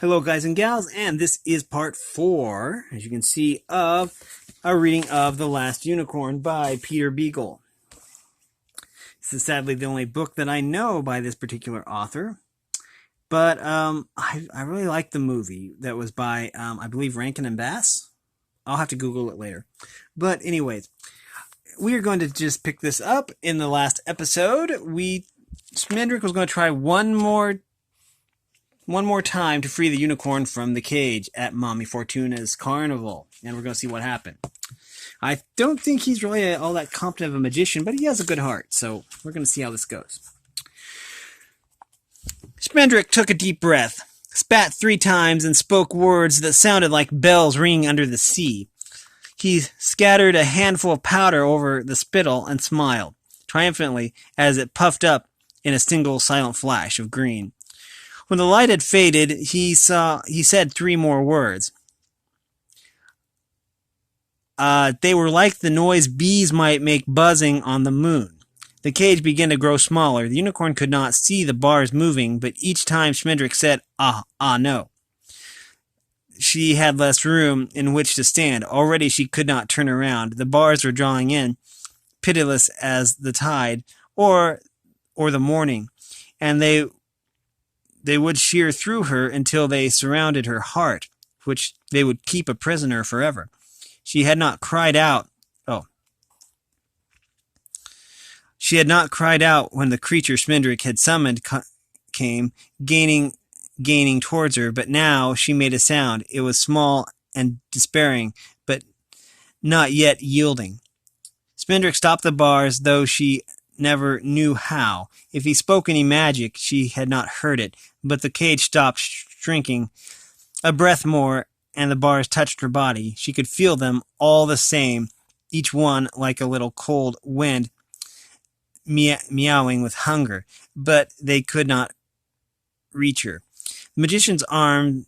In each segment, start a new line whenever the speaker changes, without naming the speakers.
Hello, guys and gals, and this is part 4, as you can see, of a reading of The Last Unicorn by Peter Beagle. This is sadly the only book that I know by this particular author, but I really like the movie that was by, I believe, Rankin and Bass. I'll have to Google it later. But anyways, we are going to just pick this up. In the last episode, Smendrick was going to try one more time to free the unicorn from the cage at Mommy Fortuna's carnival, and we're going to see what happened. I don't think he's really all that competent of a magician, but he has a good heart, so we're going to see how this goes. Smendrick took a deep breath, spat 3 times, and spoke words that sounded like bells ringing under the sea. He scattered a handful of powder over the spittle and smiled triumphantly as it puffed up in a single silent flash of green. When the light had faded, he said 3 more words. They were like the noise bees might make buzzing on the moon. The cage began to grow smaller. The unicorn could not see the bars moving, but each time Smendrick said, no. She had less room in which to stand. Already she could not turn around. The bars were drawing in, pitiless as the tide or the morning, and they would shear through her until they surrounded her heart, which they would keep a prisoner forever. She had not cried out. She had not cried out when the creature Smendrick had summoned came, gaining towards her, but now she made a sound. It was small and despairing, but not yet yielding. Smendrick stopped the bars, though she never knew how. If he spoke any magic, she had not heard it, but the cage stopped shrinking. A breath more, and the bars touched her body. She could feel them all the same, each one like a little cold wind meowing with hunger, but they could not reach her. The magician's arms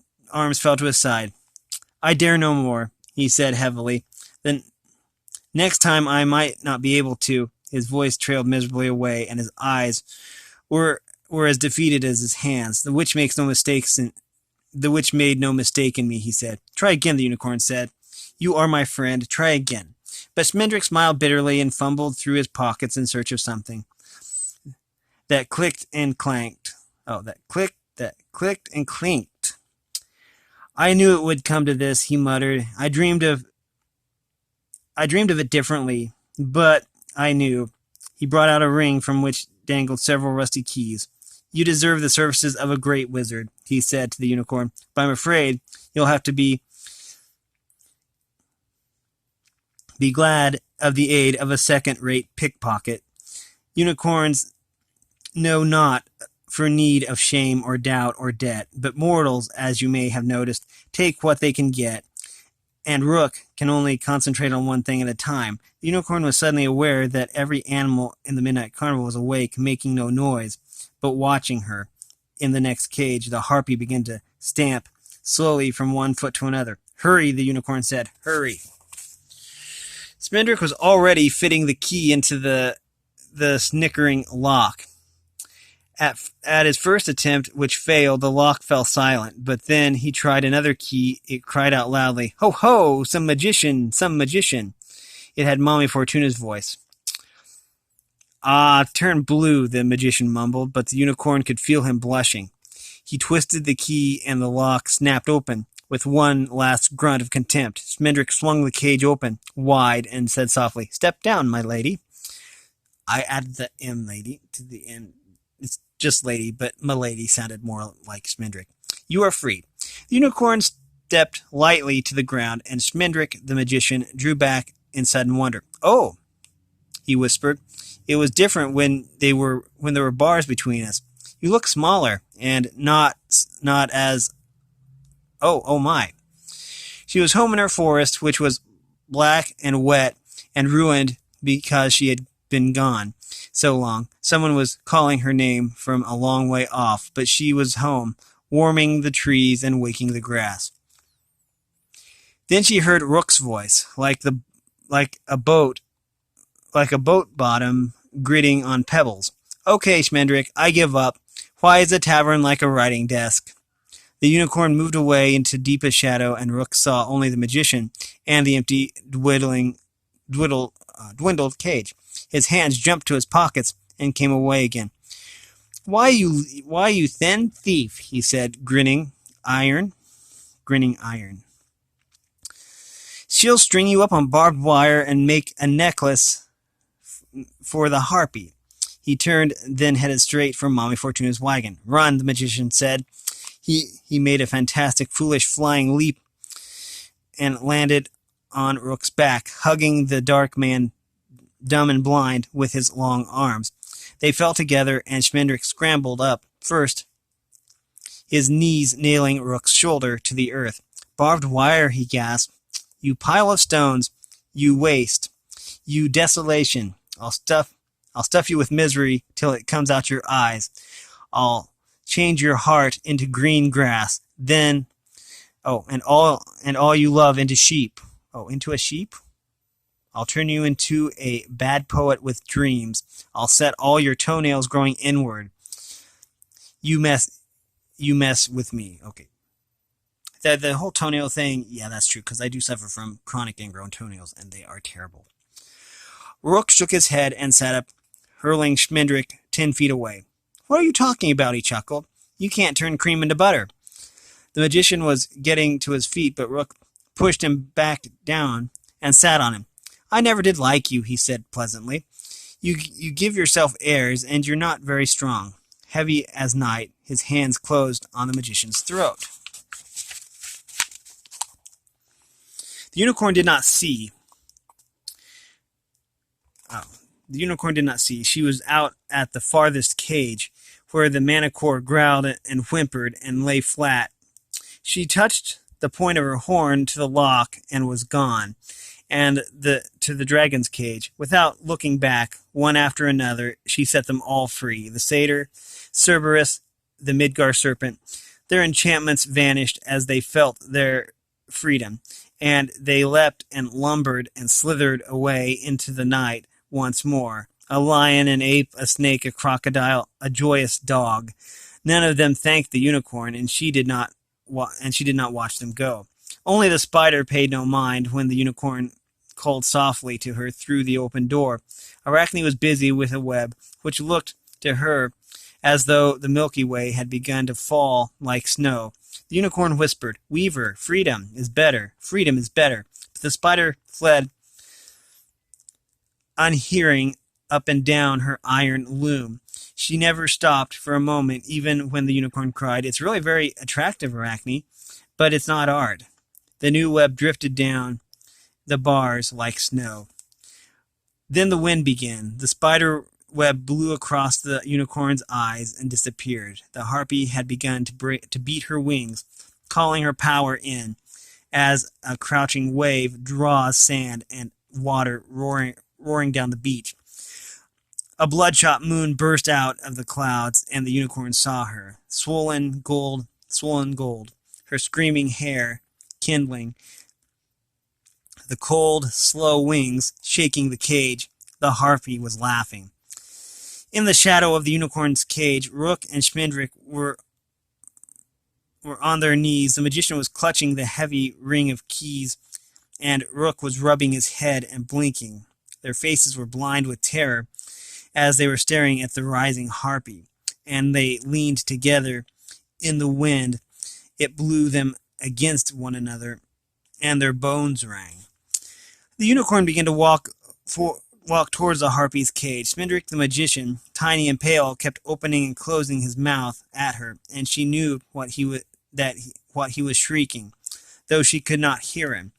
fell to his side. "I dare no more," he said heavily. "Then next time I might not be able to." His voice trailed miserably away, and his eyes were as defeated as his hands. The witch made no mistake in me," he said. "Try again," the unicorn said. "You are my friend. Try again." But Smendrick smiled bitterly and fumbled through his pockets in search of something. That clicked and clanked. That clicked and clinked. "I knew it would come to this," he muttered. I dreamed of it differently, but I knew." He brought out a ring from which dangled several rusty keys. "You deserve the services of a great wizard," he said to the unicorn, "but I'm afraid you'll have to be glad of the aid of a second-rate pickpocket. Unicorns know not for need of shame or doubt or debt, but mortals, as you may have noticed, take what they can get, and Rook can only concentrate on one thing at a time." The unicorn was suddenly aware that every animal in the Midnight Carnival was awake, making no noise, but watching her. In the next cage, the harpy began to stamp slowly from one foot to another. "Hurry," the unicorn said. "Hurry." Smendrick was already fitting the key into the snickering lock. At his first attempt, which failed, the lock fell silent, but then he tried another key. It cried out loudly, "Ho, ho, some magician, some magician." It had Mommy Fortuna's voice. Turn blue," the magician mumbled, but the unicorn could feel him blushing. He twisted the key, and the lock snapped open. With one last grunt of contempt, Smendrick swung the cage open wide and said softly, "Step down, my lady." I added the M lady to the end. It's just lady, but "m'lady" sounded more like Smendrick. "You are free." The unicorn stepped lightly to the ground, and Smendrick, the magician, drew back in sudden wonder. "Oh," he whispered. "It was different when there were bars between us. You look smaller, and not as... Oh my." She was home in her forest, which was black and wet and ruined because she had been gone so long. Someone was calling her name from a long way off, but she was home, warming the trees and waking the grass. Then she heard Rook's voice, like a boat bottom gritting on pebbles. "Okay, Smendrick, I give up. Why is a tavern like a writing desk?" The unicorn moved away into deepest shadow, and Rook saw only the magician and the empty, dwindled cage. His hands jumped to his pockets and came away again. Why you thin thief? He said, grinning iron. She'll string you up on barbed wire and make a necklace for the harpy. He turned, then headed straight for Mommy Fortuna's wagon. Run, the magician said. He made a fantastic, foolish flying leap and landed on Rook's back, hugging the dark man, dumb and blind, with his long arms. They fell together, and Schmendrick scrambled up first, his knees nailing Rook's shoulder to the earth. Barbed wire, he gasped. You pile of stones, you waste, you desolation. I'll stuff you with misery till it comes out your eyes. I'll change your heart into green grass. Then, and all you love into sheep. Into a sheep? I'll turn you into a bad poet with dreams. I'll set all your toenails growing inward. You mess with me. Okay. The whole toenail thing, yeah, that's true, because I do suffer from chronic ingrown toenails, and they are terrible. Rook shook his head and sat up, hurling Schmendrick 10 feet away. What are you talking about? He chuckled. You can't turn cream into butter. The magician was getting to his feet, but Rook pushed him back down and sat on him. I never did like you, he said pleasantly. You give yourself airs, and you're not very strong. Heavy as night, his hands closed on the magician's throat. The unicorn did not see. The unicorn did not see. She was out at the farthest cage, where the manticore growled and whimpered and lay flat. She touched the point of her horn to the lock and was gone, and to the dragon's cage. Without looking back, one after another, she set them all free. The satyr, Cerberus, the Midgar serpent. Their enchantments vanished as they felt their freedom, and they leapt and lumbered and slithered away into the night once more. A lion, an ape, a snake, a crocodile, a joyous dog. None of them thanked the unicorn, and she did not watch them go. Only the spider paid no mind when the unicorn called softly to her through the open door. Arachne was busy with a web, which looked to her as though the Milky Way had begun to fall like snow. The unicorn whispered, Weaver, freedom is better. But the spider fled, unhearing, up and down her iron loom. She never stopped for a moment, even when the unicorn cried, It's really very attractive, Arachne, but it's not art. The new web drifted down the bars like snow. Then the wind began. The spider web blew across the unicorn's eyes and disappeared. The harpy had begun to beat her wings, calling her power in, as a crouching wave draws sand and water roaring down the beach. A bloodshot moon burst out of the clouds, and the unicorn saw her, swollen gold, her screaming hair kindling, the cold, slow wings shaking the cage. The harpy was laughing. In the shadow of the unicorn's cage, Rook and Schmendrick were on their knees. The magician was clutching the heavy ring of keys, and Rook was rubbing his head and blinking. Their faces were blind with terror as they were staring at the rising harpy, and they leaned together in the wind. It blew them against one another, and their bones rang. The unicorn began to walk towards the harpy's cage. Schmendrick the magician, tiny and pale, kept opening and closing his mouth at her, and she knew what he was shrieking, though she could not hear him.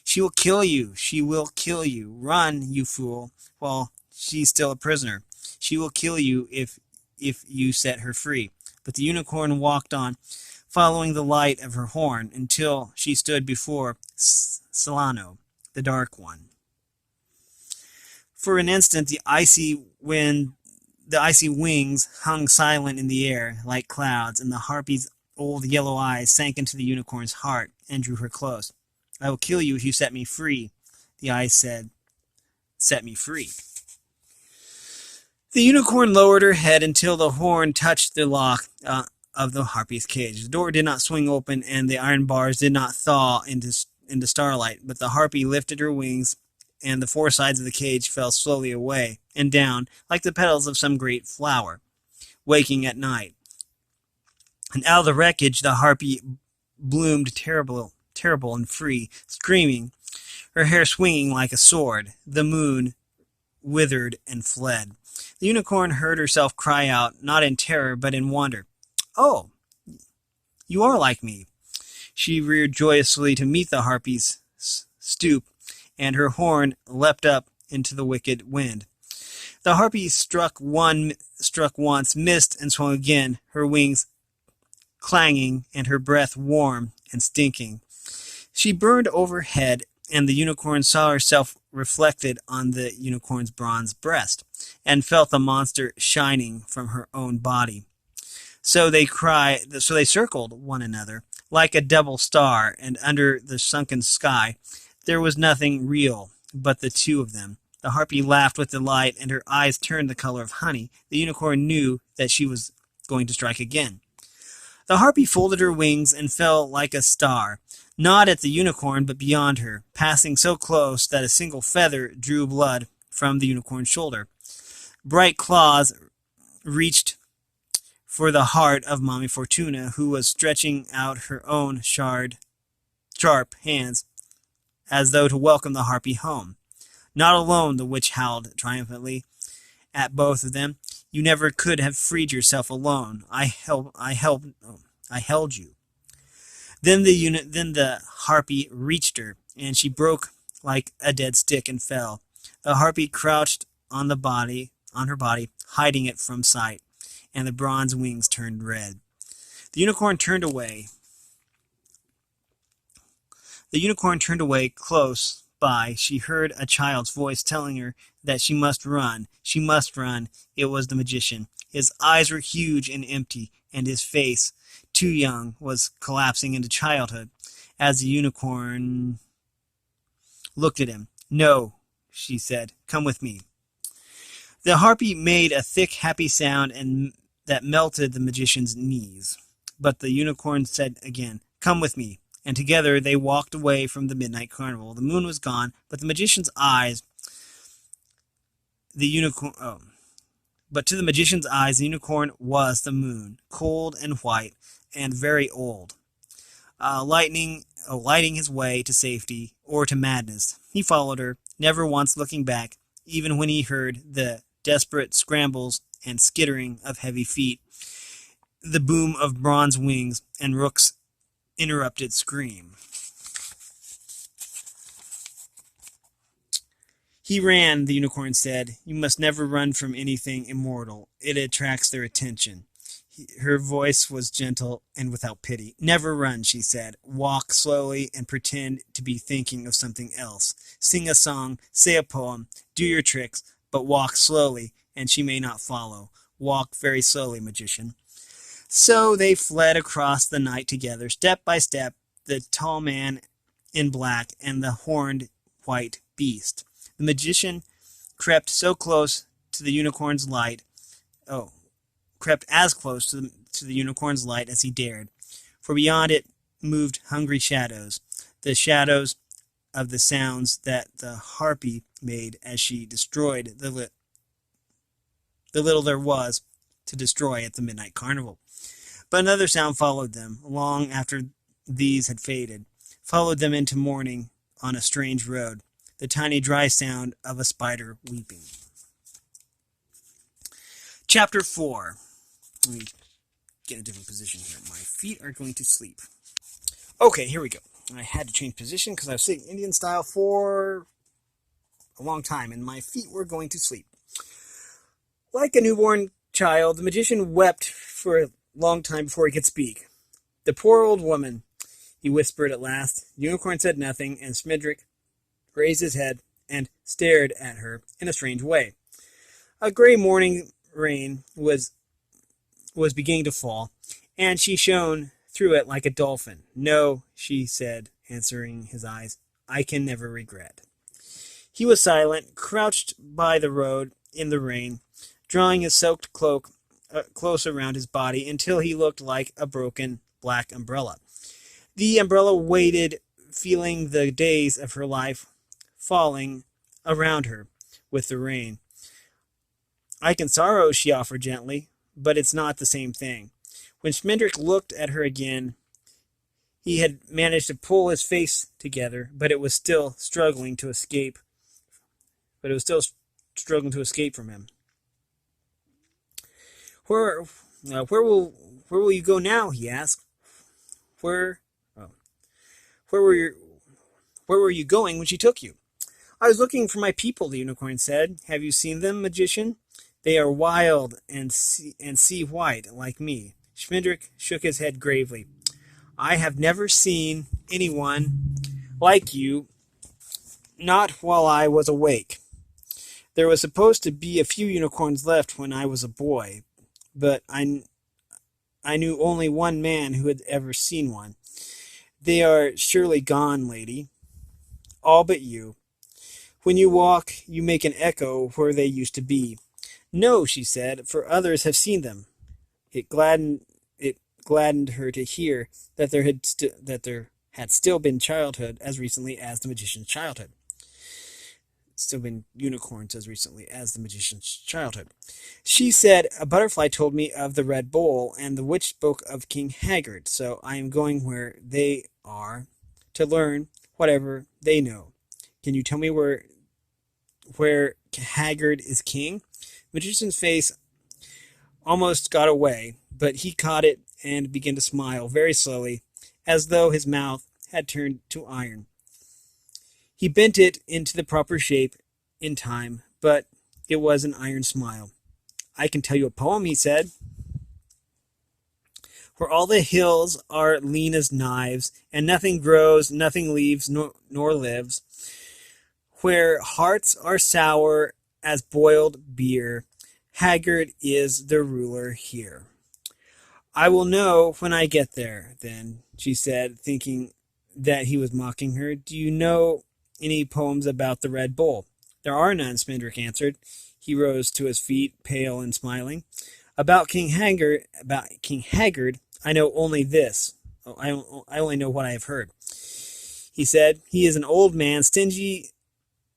She will kill you. She will kill you. Run, you fool, while she's still a prisoner. She will kill you if you set her free. But the unicorn walked on, following the light of her horn, until she stood before Solano, the Dark One. For an instant, the icy wings hung silent in the air like clouds, and the harpy's old yellow eyes sank into the unicorn's heart and drew her close. I will kill you if you set me free, the eyes said. Set me free. The unicorn lowered her head until the horn touched the lock. of the harpy's cage. The door did not swing open, and the iron bars did not thaw into starlight, but the harpy lifted her wings, and the four sides of the cage fell slowly away and down, like the petals of some great flower, waking at night. And out of the wreckage the harpy bloomed terrible and free, screaming, her hair swinging like a sword. The moon withered and fled. The unicorn heard herself cry out, not in terror, but in wonder. "Oh, you are like me." She reared joyously to meet the harpy's stoop, and her horn leapt up into the wicked wind. The harpy struck once, missed, and swung again, her wings clanging and her breath warm and stinking. She burned overhead, and the unicorn saw herself reflected on the unicorn's bronze breast, and felt the monster shining from her own body. So they circled one another like a double star, and under the sunken sky there was nothing real but the two of them. The harpy laughed with delight, and her eyes turned the color of honey. The unicorn knew that she was going to strike again. The harpy folded her wings and fell like a star, not at the unicorn, but beyond her, passing so close that a single feather drew blood from the unicorn's shoulder. Bright claws reached for the heart of Mommy Fortuna, who was stretching out her own sharp hands as though to welcome the harpy home. "Not alone," the witch howled triumphantly at both of them. "You never could have freed yourself alone. I held you." Then the harpy reached her, and she broke like a dead stick and fell. The harpy crouched on her body, hiding it from sight, and the bronze wings turned red. The unicorn turned away. Close by, she heard a child's voice telling her that she must run. She must run. It was the magician. His eyes were huge and empty, and his face, too young, was collapsing into childhood as the unicorn looked at him. "No," she said. "Come with me." The harpy made a thick, happy sound that melted the magician's knees. But the unicorn said again, "Come with me." And together they walked away from the midnight carnival. The moon was gone, but to the magician's eyes, the unicorn was the moon, cold and white and very old, lighting his way to safety or to madness. He followed her, never once looking back, even when he heard the desperate scrambles and skittering of heavy feet, the boom of bronze wings, and Rook's interrupted scream. "He ran," the unicorn said. "You must never run from anything immortal. It attracts their attention." Her voice was gentle and without pity. "Never run," she said. "Walk slowly and pretend to be thinking of something else. Sing a song, say a poem, do your tricks, but walk slowly, and she may not follow. Walk very slowly, magician." So they fled across the night together, step by step, the tall man in black and the horned white beast. The magician crept so close to the unicorn's light, crept as close to the unicorn's light as he dared, for beyond it moved hungry shadows, the shadows of the sounds that the harpy made as she destroyed the little there was to destroy at the midnight carnival. But another sound followed them, long after these had faded, followed them into morning on a strange road, the tiny dry sound of a spider weeping. Chapter 4. Let me get a different position here. My feet are going to sleep. Okay, here we go. I had to change position because I was sitting Indian style for a long time, and my feet were going to sleep. Like a newborn child, the magician wept for a long time before he could speak. "The poor old woman," he whispered at last. The unicorn said nothing, and Smidrick raised his head and stared at her in a strange way. A gray morning rain was beginning to fall, and she shone through it like a dolphin. "No," she said, answering his eyes, "I can never regret." He was silent, crouched by the road in the rain, drawing his soaked cloak close around his body until he looked like a broken black umbrella. The umbrella waited, feeling the days of her life falling around her with the rain. I can sorrow, she offered gently, but it's not the same thing. When Schmendrick looked at her again, he had managed to pull his face together, but it was still struggling to escape. From him. Where will you go now? He asked. Where, oh, where were your, where were you going when she took you? I was looking for my people, the unicorn said. Have you seen them, magician? They are wild and sea white, like me. Schmendrick shook his head gravely. I have never seen anyone like you, not while I was awake. There was supposed to be a few unicorns left when I was a boy, but I knew only one man who had ever seen one. They are surely gone, lady. All but you. When you walk, you make an echo where they used to be. No, she said, for others have seen them. It gladdened her to hear that there had still been childhood as recently as the magician's childhood. Still been unicorns as recently as the magician's childhood. She said, a butterfly told me of the Red Bowl, and the witch spoke of King Haggard, so I am going where they are to learn whatever they know. Can you tell me where Haggard is king? The magician's face almost got away, but he caught it and began to smile very slowly, as though his mouth had turned to iron. He bent it into the proper shape in time, but it was an iron smile. I can tell you a poem, he said. Where all the hills are lean as knives, and nothing grows, nothing leaves, nor lives. Where hearts are sour as boiled beer, Haggard is the ruler here. I will know when I get there, then, she said, thinking that he was mocking her. Do you know any poems about the Red Bull? There are none, Schmendrick answered. He rose to his feet, pale and smiling. About King Haggard, I know only this. I only know what I have heard. He said, he is an old man, stingy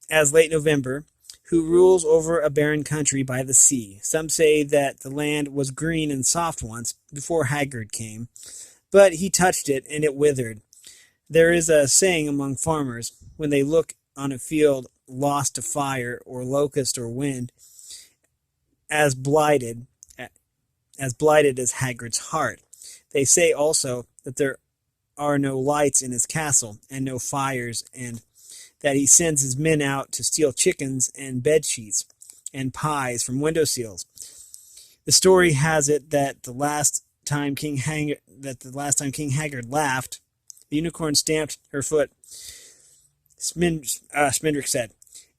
as late November, who rules over a barren country by the sea. Some say that the land was green and soft once, before Haggard came, but he touched it and it withered. There is a saying among farmers, when they look on a field lost to fire or locust or wind, as blighted as Haggard's heart. They say also that there are no lights in his castle and no fires, and that he sends his men out to steal chickens and bed sheets and pies from window sills. The story has it that the last time King Haggard laughed, the unicorn stamped her foot. Schmendrick said,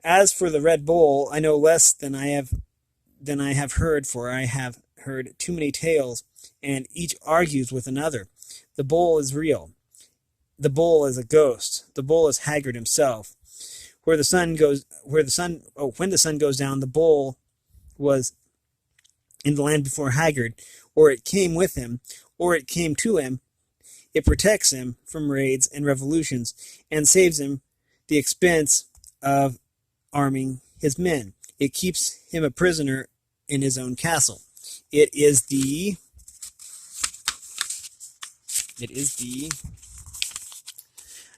as for the Red Bull, I know less than I have heard, for I have heard too many tales, and each argues with another. The bull is real. The bull is a ghost. The bull is Haggard himself. When the sun goes down, the bull was in the land before Haggard, or it came with him, or it came to him. It protects him from raids and revolutions, and saves him the expense of arming his men. It keeps him a prisoner in his own castle. It is the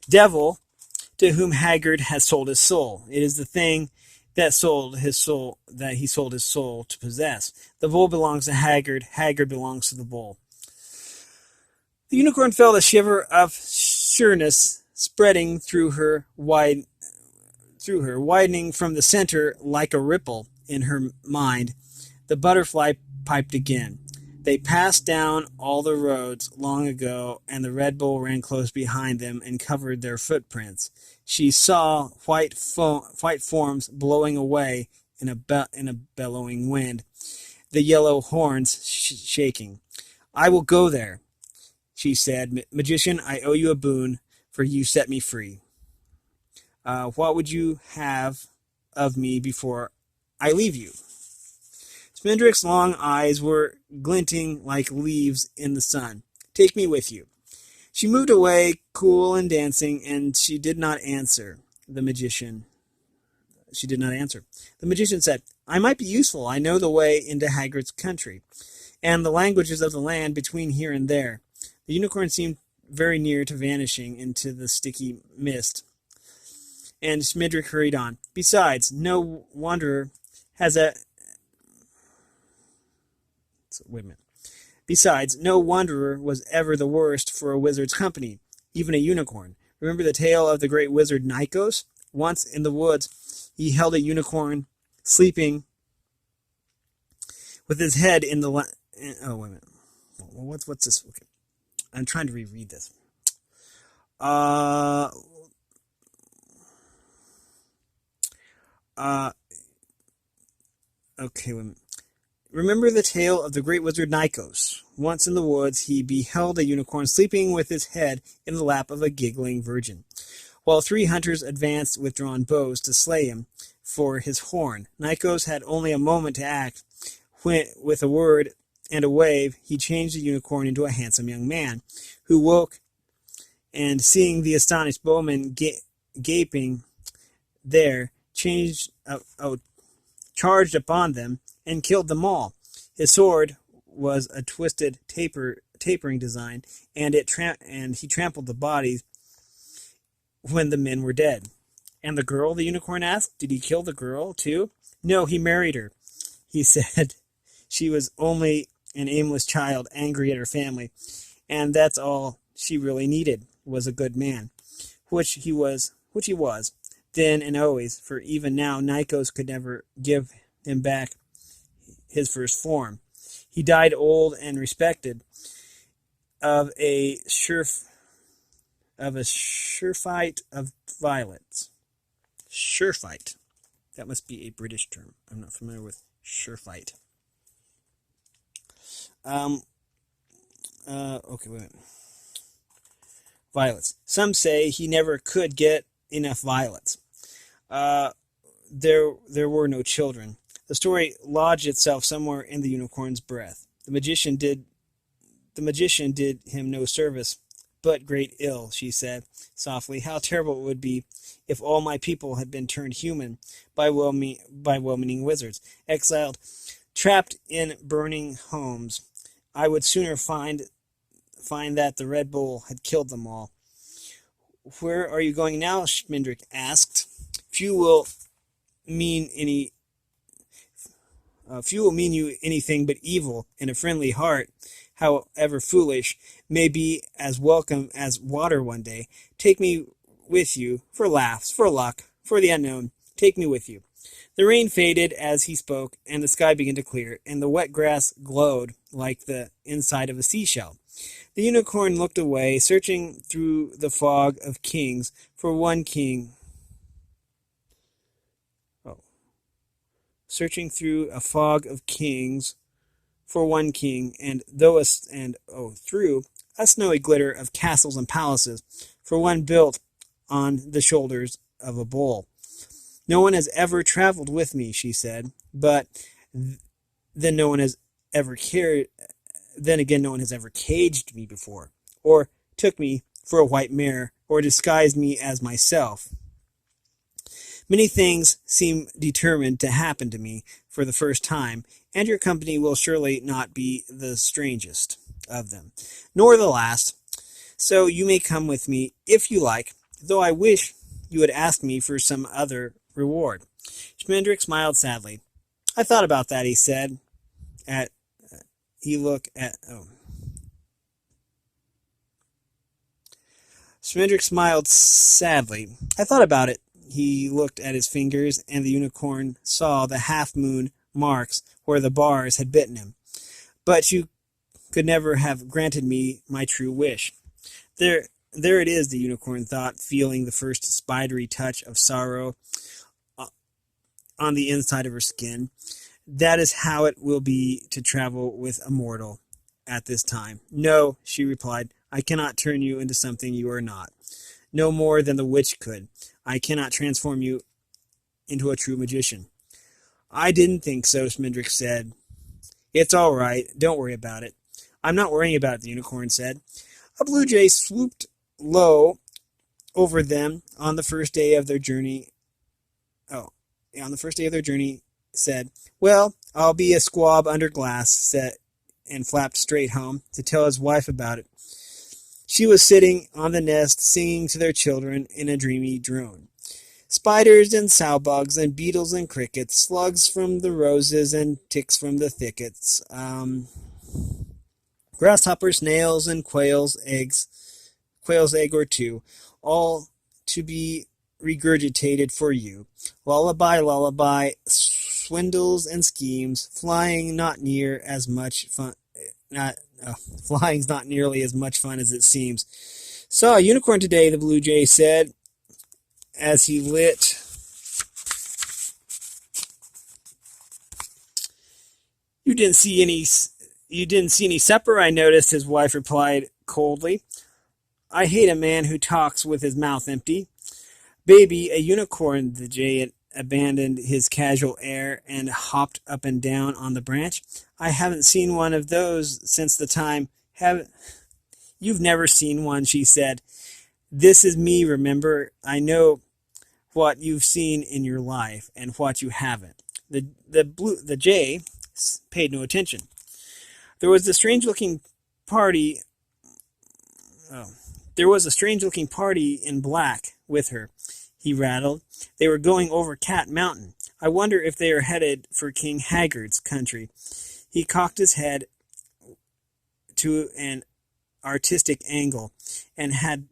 devil to whom Haggard has sold his soul. It is the thing that he sold his soul to possess. The bull belongs to Haggard. Haggard belongs to the bull. The unicorn felt a shiver of sureness spreading through her, widening from the center like a ripple in her mind. The butterfly piped again. They passed down all the roads long ago, and the Red Bull ran close behind them and covered their footprints. She saw white forms blowing away in a bellowing wind, the yellow horns shaking. I will go there, she said. Magician, I owe you a boon, for you set me free. What would you have of me before I leave you? Schmendrick's long eyes were glinting like leaves in the sun. Take me with you. She moved away, cool and dancing, and she did not answer. The magician. She did not answer. The magician said, I might be useful. I know the way into Hagrid's country, and the languages of the land between here and there. The unicorn seemed very near to vanishing into the sticky mist, and Smidrick hurried on. Besides, no wanderer has a... Wait a minute. Besides, no wanderer was ever the worst for a wizard's company, even a unicorn. Remember the tale of the great wizard Nikos? Once in the woods, he held a unicorn sleeping with his head in the... Oh, wait a minute. What's this? Okay. I'm trying to reread this. Okay, wait a minute. Remember the tale of the great wizard Nikos. Once in the woods, he beheld a unicorn sleeping with his head in the lap of a giggling virgin, while 3 hunters advanced with drawn bows to slay him for his horn. Nikos had only a moment to act, when, with a word and a wave, he changed the unicorn into a handsome young man, who woke, and seeing the astonished bowmen gaping there, charged upon them, and killed them all. His sword was a twisted tapering design, and he trampled the bodies when the men were dead. And the girl, the unicorn asked, did he kill the girl too? No, he married her. He said she was only an aimless child, angry at her family, and that's all she really needed, was a good man, which he was, then and always, for even now Nikos could never give him back his first form. He died old and respected, of a surefite of violets. Surefite. That must be a British term. I'm not familiar with surefite. Okay, wait a minute. Violets. Some say he never could get enough violets. There were no children. The story lodged itself somewhere in the unicorn's breath. The magician did him no service, but great ill, she said softly. How terrible it would be if all my people had been turned human by well-meaning wizards, exiled, trapped in burning homes. I would sooner find that the Red Bull had killed them all. Where are you going now? Schmendrick asked. Few will mean you anything but evil, and a friendly heart, however foolish, may be as welcome as water one day. Take me with you, for laughs, for luck, for the unknown. Take me with you. The rain faded as he spoke, and the sky began to clear, and the wet grass glowed like the inside of a seashell. The unicorn looked away, searching through the fog of kings for one king. Searching through a fog of kings for one king, and through a snowy glitter of castles and palaces for one built on the shoulders of a bull. No one has ever traveled with me, she said, but then no one has ever no one has ever caged me before, or took me for a white mare, or disguised me as myself. Many things seem determined to happen to me for the first time, and your company will surely not be the strangest of them, nor the last. So you may come with me if you like, though I wish you would ask me for some other reward. Schmendrick smiled sadly. I thought about that, he said. Schmendrick smiled sadly. I thought about it. He looked at his fingers, and the unicorn saw the half-moon marks where the bars had bitten him. But you could never have granted me my true wish. There it is, the unicorn thought, feeling the first spidery touch of sorrow on the inside of her skin. That is how it will be to travel with a mortal at this time. No, she replied, I cannot turn you into something you are not. No more than the witch could. I cannot transform you into a true magician. I didn't think so, Smendrick said. It's all right. Don't worry about it. I'm not worrying about it, the unicorn said. A blue jay swooped low over them on the first day of their journey. Oh, on the first day of their journey, said, "Well, I'll be a squab under glass," said, and flapped straight home to tell his wife about it. She was sitting on the nest singing to their children in a dreamy drone. Spiders and sowbugs and beetles and crickets, slugs from the roses and ticks from the thickets, grasshoppers, snails, and quail's egg or two, all to be regurgitated for you. Lullaby, lullaby, swindles and schemes, flying not near as much fun. Not Flying's not nearly as much fun as it seems. Saw a unicorn today, the blue jay said, as he lit. You didn't see any supper, I noticed, his wife replied coldly. I hate a man who talks with his mouth empty. Baby, a unicorn, the jay abandoned his casual air and hopped up and down on the branch. I haven't seen one of those since the time. You've never seen one, she said. This is me, remember? I know what you've seen in your life and what you haven't. The jay paid no attention. There was a strange-looking party. There was a strange-looking party in black with her, he rattled. They were going over Cat Mountain. I wonder if they are headed for King Haggard's country. He cocked his head to an artistic angle and had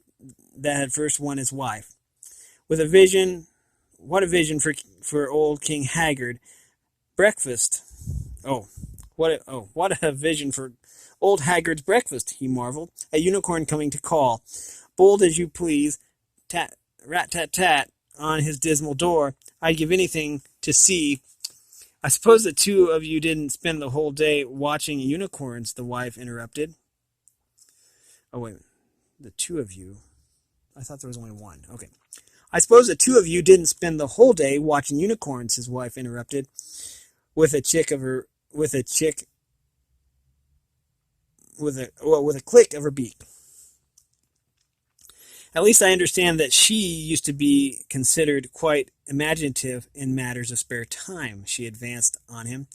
first won his wife. With a vision, what a vision for old King Haggard. Breakfast. What a vision for old Haggard's breakfast, he marveled. A unicorn coming to call. Bold as you please, rat-tat-tat on his dismal door. I'd give anything to see. I suppose the two of you didn't spend the whole day watching unicorns, the wife interrupted. Oh, wait. The two of you? I thought there was only one. Okay. I suppose the two of you didn't spend the whole day watching unicorns, his wife interrupted, with a click of her beak. At least I understand that she used to be considered quite imaginative in matters of spare time, she advanced on him,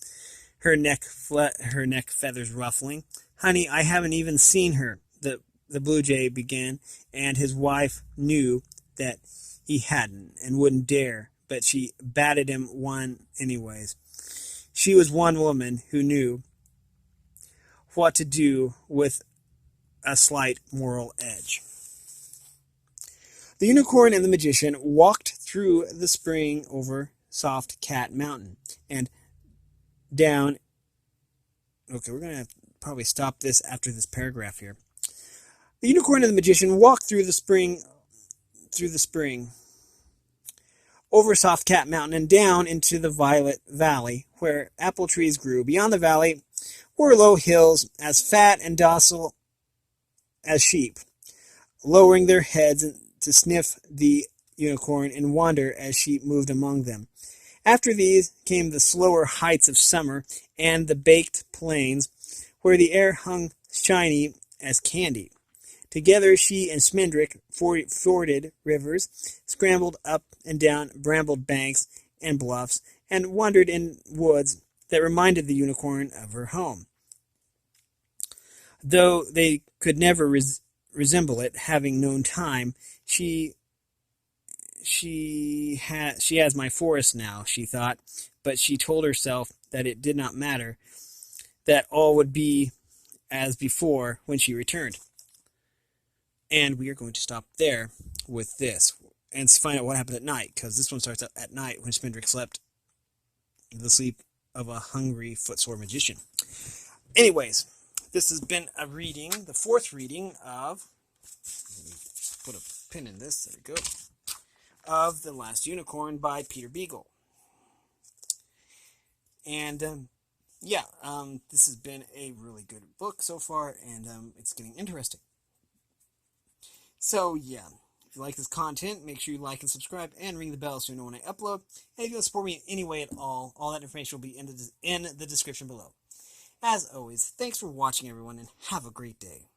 her neck feathers ruffling. Honey, I haven't even seen her, the blue jay began, and his wife knew that he hadn't and wouldn't dare, but she batted him one anyways. She was one woman who knew what to do with a slight moral edge. The unicorn and the magician walked through the spring over Soft Cat Mountain and down. Okay, we're going to probably stop this after this paragraph here. The unicorn and the magician walked through the spring over Soft Cat Mountain and down into the Violet Valley, where apple trees grew. Beyond the valley were low hills, as fat and docile as sheep, lowering their heads to sniff the unicorn and wonder as she moved among them. After these came the slower heights of summer and the baked plains, where the air hung shiny as candy. Together she and Smendrick forded rivers, scrambled up and down brambled banks and bluffs, and wandered in woods that reminded the unicorn of her home. Though they could never resemble it, having known time, she has my forest now, she thought, but she told herself that it did not matter, that all would be as before when she returned. And we are going to stop there with this and find out what happened at night, because this one starts at night when Smendrick slept the sleep of a hungry, footsore magician. Anyways, this has been a reading, the fourth reading of, let me put a pin in this, there we go, of The Last Unicorn by Peter Beagle. And, this has been a really good book so far, and it's getting interesting. So, yeah, if you like this content, make sure you like and subscribe and ring the bell so you know when I upload. And if you want to support me in any way at all that information will be in the description below. As always, thanks for watching everyone and have a great day.